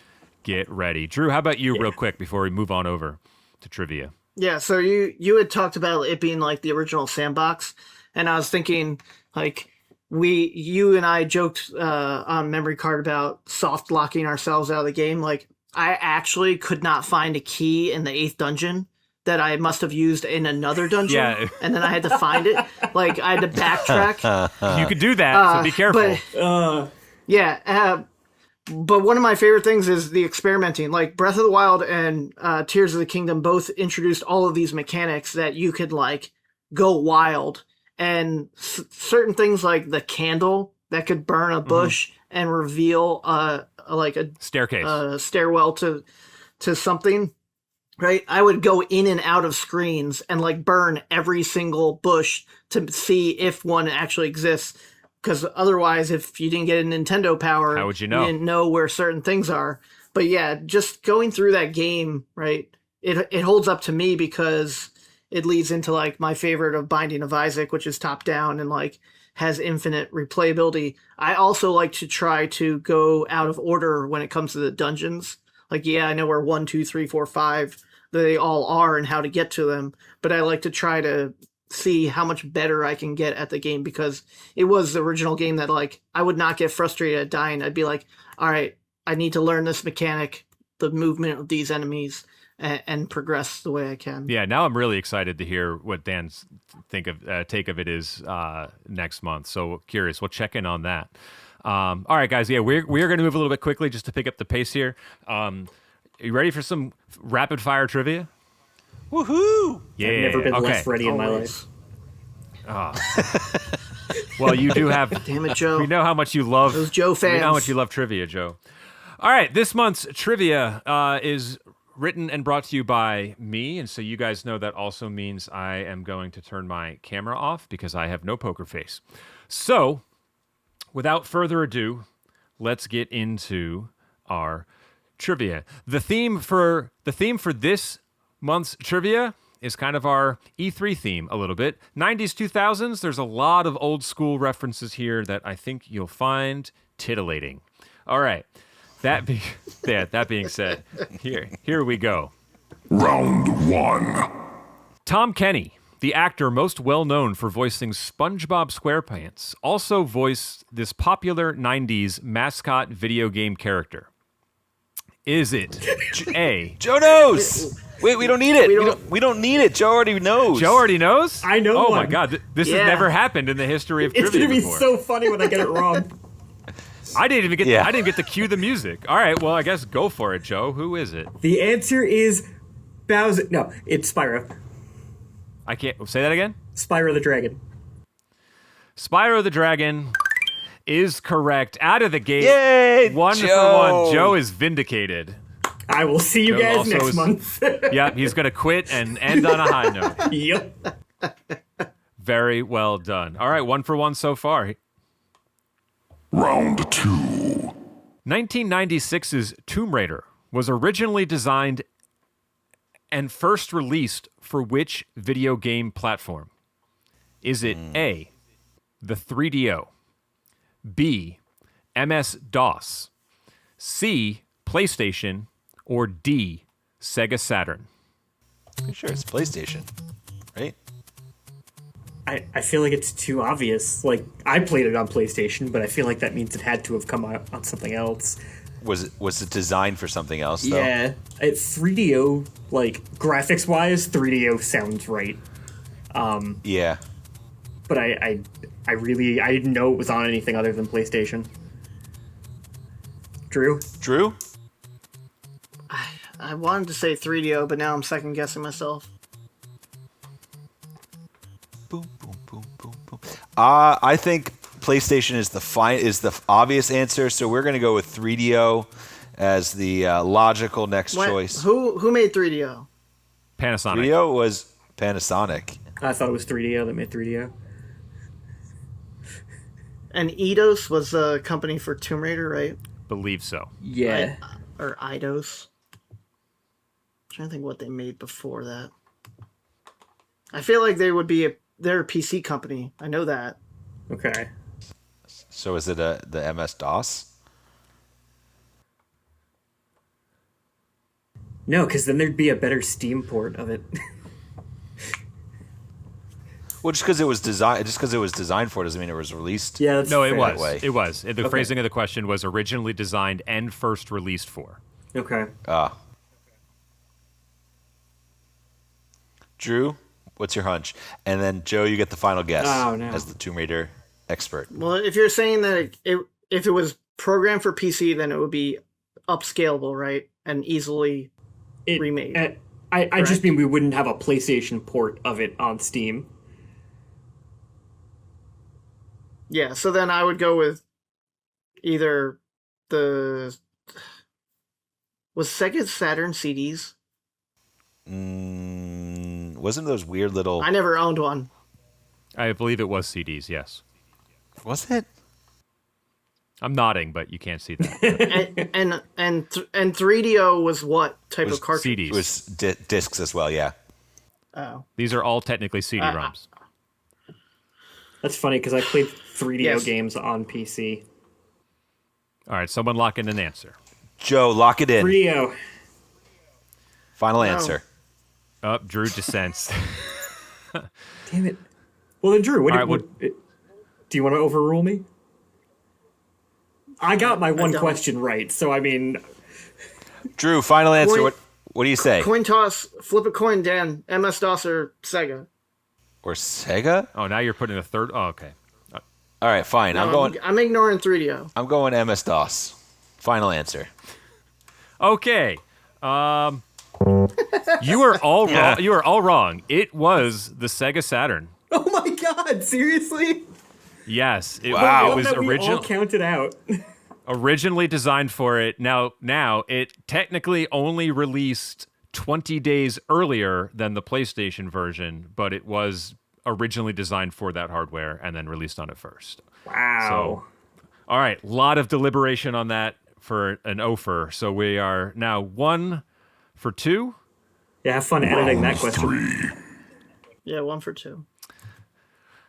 get ready. Drew, how about you real quick before we move on over to trivia? Yeah, so you had talked about it being like the original sandbox, and I was thinking, like, you and I joked on Memory Card about soft locking ourselves out of the game. Like, I actually could not find a key in the 8th dungeon that I must have used in another dungeon, and then I had to find it. Like, I had to backtrack. You could do that, so be careful. But one of my favorite things is the experimenting. Like, Breath of the Wild and Tears of the Kingdom both introduced all of these mechanics that you could, like, go wild. And certain things like the candle that could burn a bush and reveal like a staircase, stairwell to something. right? I would go in and out of screens and like burn every single bush to see if one actually exists. Because otherwise, if you didn't get a Nintendo Power, How would you know? didn't know where certain things are. But yeah, just going through that game, right? It holds up to me because it leads into like my favorite of Binding of Isaac, which is top down and like has infinite replayability. I also like to try to go out of order when it comes to the dungeons. Like, yeah, I know where 1, 2, 3, 4, 5 they all are and how to get to them, but I like to try to see how much better I can get at the game because it was the original game that like I would not get frustrated at dying. I'd be like, all right, I need to learn this mechanic, the movement of these enemies, and progress the way I can. Yeah, now I'm really excited to hear what Dan's take of it is next month. So curious. We'll check in on that. All right, guys. Yeah, we're going to move a little bit quickly just to pick up the pace here. Are you ready for some rapid fire trivia? Woohoo! Yeah. I've never been okay. less ready in my Always. life. Well, you do have. Damn it, Joe. We know how much you love. Those Joe We know how fans. much you love trivia, Joe. All right, this month's trivia is written and brought to you by me, and so you guys know that also means I am going to turn my camera off because I have no poker face. So, without further ado, let's get into our trivia. The theme for this month's trivia is kind of our E3 theme a little bit. 90s, 2000s, there's a lot of old school references here that I think you'll find titillating. All right. That being said, here we go. Round 1. Tom Kenny, the actor most well known for voicing SpongeBob SquarePants, also voiced this popular 90s mascot video game character. Is it A? Joe knows. Wait, we don't need it. We don't need it. Joe already knows. Joe already knows? I know Oh my one. God, this has Yeah. never happened in the history of It's trivia gonna be before. so funny when I get it wrong. I didn't even get. Yeah. I didn't get to cue the music. All right, well, I guess go for it, Joe. Who is it? The answer is Bowser. No, it's Spyro. I can't say that again. Spyro the Dragon. Spyro the Dragon is correct. Out of the gate, Yay, one for Joe. one. Joe is vindicated. I will see you Joe guys also next is- month. Yep, he's gonna quit and end on a high note. Yep. Very well done. All right, one for one so far. Round 2. 1996's Tomb Raider was originally designed and first released for which video game platform? Is it A, the 3DO, B, MS-DOS, C, PlayStation, or D, Sega Saturn? Pretty sure it's PlayStation, right? I feel like it's too obvious. Like, I played it on PlayStation, but I feel like that means it had to have come out on something else. Was it designed for something else though? Yeah. 3DO, like, graphics-wise, 3DO sounds right. Yeah. But I didn't know it was on anything other than PlayStation. Drew? Drew? I wanted to say 3DO, but now I'm second guessing myself. Boom, boom, boom, boom, boom. I think PlayStation is the obvious answer, so we're going to go with 3DO as the logical next choice. Who made 3DO? Panasonic. 3DO was Panasonic. I thought it was 3DO that made 3DO. And Eidos was the company for Tomb Raider, right? Believe so. Yeah. Or Eidos. I'm trying to think what they made before that. I feel like they would be they're a PC company. I know that. Okay. So is it the MS-DOS? No, because then there'd be a better Steam port of it. Well, just because it was designed for it doesn't mean it was released. Yeah, that's No, it fair. was. way. It was. The phrasing of the question was originally designed and first released for. Okay. Drew, what's your hunch? And then Joe, you get the final guess Oh, no. as the Tomb Raider expert. Well, if you're saying that if it was programmed for PC, then it would be upscalable, right? And easily remade. I just mean we wouldn't have a PlayStation port of it on Steam. Yeah, so then I would go with either was Sega Saturn CDs? Wasn't those weird little? I never owned one. I believe it was CDs. Yes, Was it? I'm nodding, but you can't see that. And 3DO was what type Was of cartridge? CDs. It was discs as well. Yeah. Oh. These are all technically CD-ROMs. That's funny because I played 3DO Yes. games on PC. All right, someone lock in an answer. Joe, lock it in. 3DO. Final answer. Oh, Drew dissents. Damn it. Well, then, Drew, All right, do you want to overrule me? I got my one don't. question right, so I mean, Drew, final answer. Coin- What do you say? Coin toss, flip a coin, Dan. MS-DOS or Sega? Or Sega? Oh, now you're putting a third. Oh, okay. All right, fine. I'm ignoring 3DO. I'm going MS DOS. Final answer. Okay. You are all wrong. You are all wrong. It was the Sega Saturn. oh my god, seriously? Yes, it, Wow. it was That we all counted out. originally designed for it. Now it technically only released 20 days earlier than the PlayStation version, but it was originally designed for that hardware and then released on it first. Wow. All right, lot of deliberation on that for an offer. So we are now 1 for 2. Yeah, have fun editing that Round question. 3. Yeah, 1 for 2.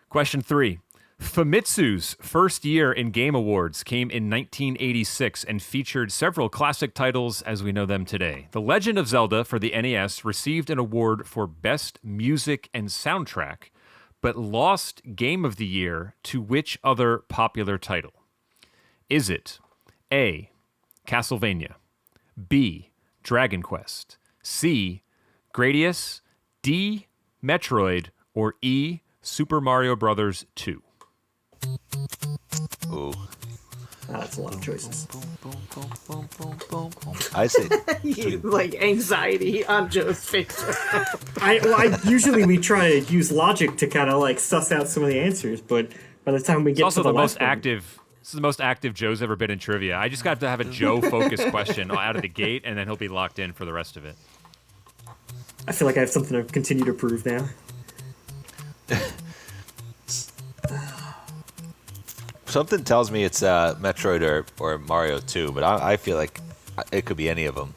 Question 3. Famitsu's first year in Game Awards came in 1986 and featured several classic titles as we know them today. The Legend of Zelda for the NES received an award for Best Music and Soundtrack, but lost Game of the Year to which other popular title? Is it A. Castlevania, B. Dragon Quest, C. Gradius, D. Metroid, or E. Super Mario Brothers 2? Ooh. That's a lot of choices. I say Like anxiety on Joe's face. Usually we try to use logic to kind of like suss out some of the answers, but by the time we get Also to the the most last one- active. This is the most active Joe's ever been in trivia. I just got to have a Joe-focused question out of the gate, and then he'll be locked in for the rest of it. I feel like I have something to continue to prove now. something tells me it's Metroid or Mario 2, but I feel like it could be any of them.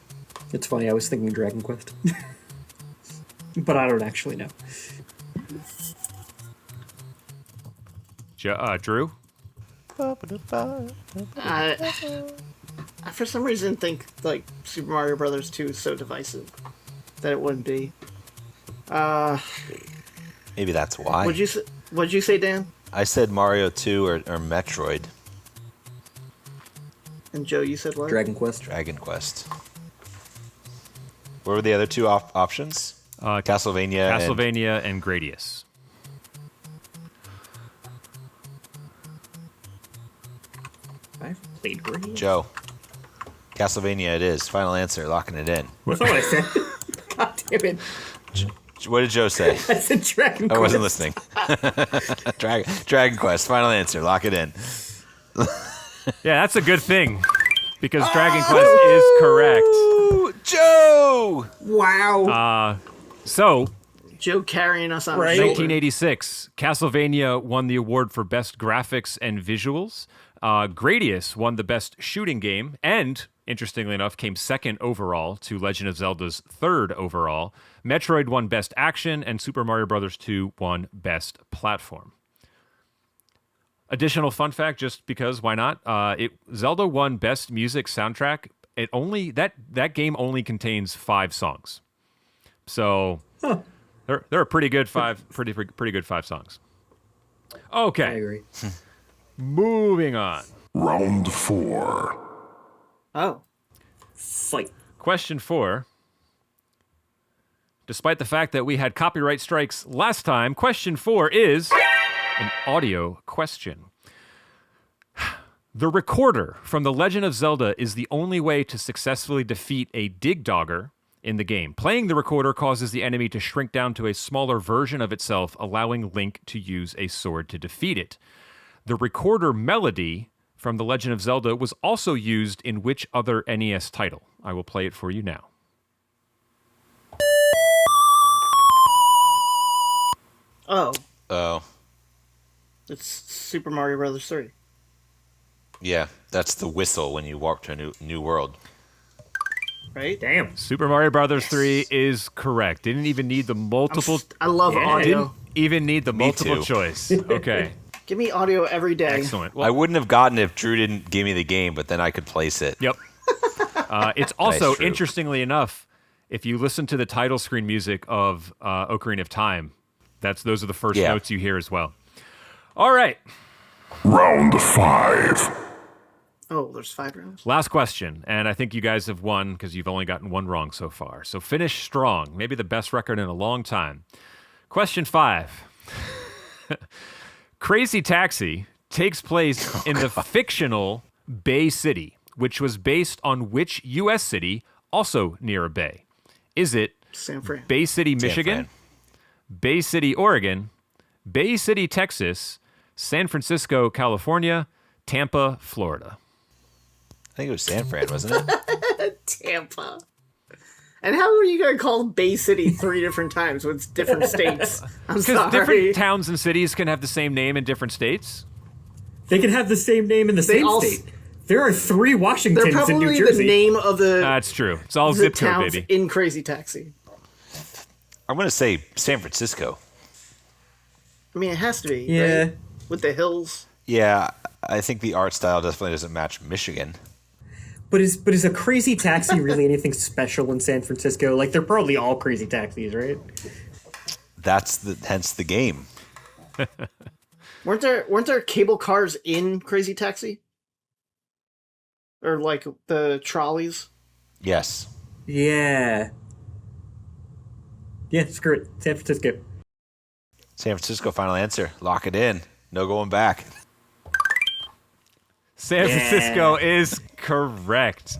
It's funny, I was thinking Dragon Quest. But I don't actually know. Drew? I for some reason think like Super Mario Brothers 2 is so divisive that it wouldn't be. Maybe that's why. What'd you say, Dan? I said Mario 2 or Metroid. And Joe, you said what? Dragon Quest. Dragon Quest. What were the other two Options? Castlevania. And Gradius. I've played Gradius. Joe. Castlevania it is. Final answer. Locking it in. That's not what I said. God damn it. What did Joe say? I said Dragon Quest. I wasn't listening. Dragon Quest. Final answer. Lock it in. Yeah, that's a good thing. Because Dragon Quest is correct. Ooh, Joe! Wow. So, Joe carrying us on Right. his shoulder. 1986, Castlevania won the award for Best Graphics and Visuals. Gradius won the Best Shooting Game, and, interestingly enough, came second overall to Legend of Zelda's third overall. Metroid won Best Action, and Super Mario Bros. 2 won Best Platform. Additional fun fact, just because, why not? Zelda won Best Music Soundtrack. That game only contains 5 songs. So they're a pretty good 5 songs. I Okay, agree. moving on. Round 4. Oh. Fight. Question 4. Despite the fact that we had copyright strikes last time, question 4 is an audio question. The recorder from The Legend of Zelda is the only way to successfully defeat a Dig Dogger in the game. Playing the recorder causes the enemy to shrink down to a smaller version of itself, allowing Link to use a sword to defeat it. The recorder melody from The Legend of Zelda was also used in which other NES title? I will play it for you now. Oh, Oh, it's Super Mario Brothers 3. yeah. That's the whistle when you warp to a new world. Right? Damn. Super Mario Brothers 3 is correct. Didn't even need the multiple. I love Yeah. audio. Didn't even need the multiple too. choice. Okay, Give me audio every day. excellent. Well, I wouldn't have gotten it if Drew didn't give me the game, but then I could place it. yep. It's also, Drew. interestingly enough, if you listen to the title screen music of Ocarina of Time, those are the first Yeah. notes you hear as well. All right, Round 5. Oh, there's 5 rounds. last question, and I think you guys have won because you've only gotten one wrong so far. So finish strong, maybe the best record in a long time. Question 5. Crazy Taxi takes place in the fictional Bay City, which was based on which U.S. city also near a bay? Is it San Fran. Bay City, San Michigan, Fran. Bay City, Oregon, Bay City, Texas, San Francisco, California, Tampa, Florida? I think it was San Fran, wasn't it? Tampa. And how are you going to call Bay City 3 different times with different states? I'm Because sorry. different towns and cities can have the same name in different states. They can have the same name in the same all- state. There are 3 They're Washingtons in New probably the Jersey. name of the, That's true. It's all the zip code, towns baby. in Crazy Taxi. I'm going to say San Francisco. I mean, it has to be. Yeah. Right? With the hills. Yeah, I think the art style definitely doesn't match Michigan. But is a Crazy Taxi really anything special in San Francisco? Like, they're probably all Crazy Taxis, right? Hence the game. Weren't there cable cars in Crazy Taxi? Or like the trolleys? Yes. Yeah. Yeah, screw it. San Francisco. San Francisco, final answer. Lock it in. No going back. San Francisco is correct.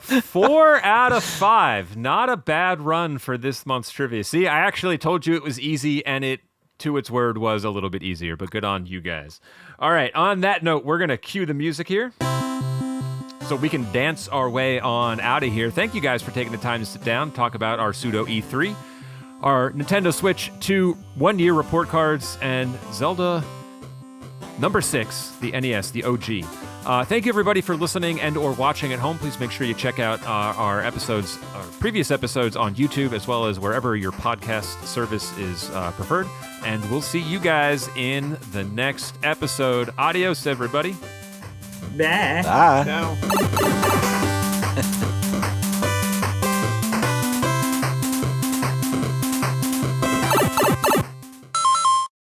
4 out of 5. Not a bad run for this month's trivia. See, I actually told you it was easy, and it, to its word, was a little bit easier, but good on you guys. All right, on that note, we're going to cue the music here so we can dance our way on out of here. Thank you guys for taking the time to sit down, talk about our pseudo E3, our Nintendo Switch 2 one-year report cards, and Zelda number 6, the NES, the OG. Thank you, everybody, for listening and or watching at home. Please make sure you check out our episodes, our previous episodes on YouTube, as well as wherever your podcast service is preferred. And we'll see you guys in the next episode. Adios, everybody. Nah. Bye. No.